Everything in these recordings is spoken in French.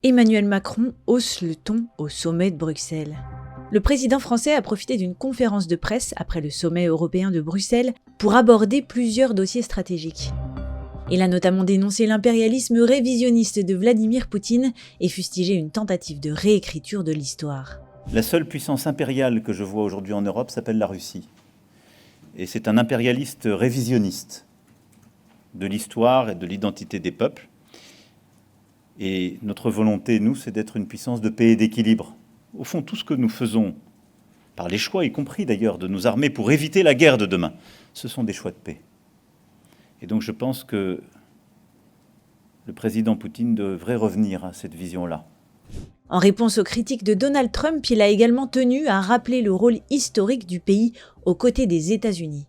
Emmanuel Macron hausse le ton au sommet de Bruxelles. Le président français a profité d'une conférence de presse après le sommet européen de Bruxelles pour aborder plusieurs dossiers stratégiques. Il a notamment dénoncé l'impérialisme révisionniste de Vladimir Poutine et fustigé une tentative de réécriture de l'histoire. La seule puissance impériale que je vois aujourd'hui en Europe s'appelle la Russie. Et c'est un impérialiste révisionniste de l'histoire et de l'identité des peuples. Et notre volonté, nous, c'est d'être une puissance de paix et d'équilibre. Au fond, tout ce que nous faisons, par les choix, y compris d'ailleurs de nos armées, pour éviter la guerre de demain, ce sont des choix de paix. Et donc je pense que le président Poutine devrait revenir à cette vision-là. En réponse aux critiques de Donald Trump, il a également tenu à rappeler le rôle historique du pays aux côtés des États-Unis.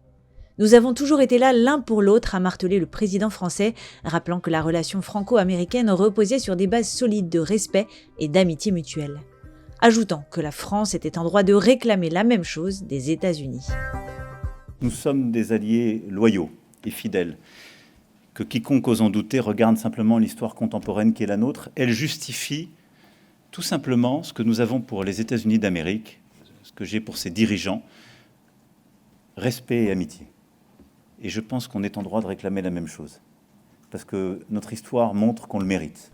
Nous avons toujours été là l'un pour l'autre, a martelé le président français, rappelant que la relation franco-américaine reposait sur des bases solides de respect et d'amitié mutuelle. Ajoutant que la France était en droit de réclamer la même chose des États-Unis. Nous sommes des alliés loyaux et fidèles. Que quiconque ose en douter regarde simplement l'histoire contemporaine qui est la nôtre. Elle justifie tout simplement ce que nous avons pour les États-Unis d'Amérique, ce que j'ai pour ses dirigeants, respect et amitié. Et je pense qu'on est en droit de réclamer la même chose, parce que notre histoire montre qu'on le mérite.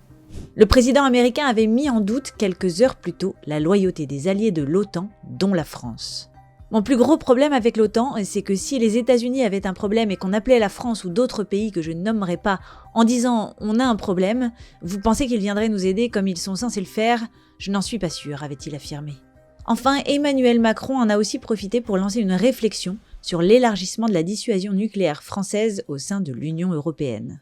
Le président américain avait mis en doute quelques heures plus tôt la loyauté des alliés de l'OTAN, dont la France. Mon plus gros problème avec l'OTAN, c'est que si les États-Unis avaient un problème et qu'on appelait la France ou d'autres pays que je ne nommerai pas en disant « on a un problème », vous pensez qu'ils viendraient nous aider comme ils sont censés le faire? Je n'en suis pas sûr, avait-il affirmé. Enfin, Emmanuel Macron en a aussi profité pour lancer une réflexion sur l'élargissement de la dissuasion nucléaire française au sein de l'Union européenne.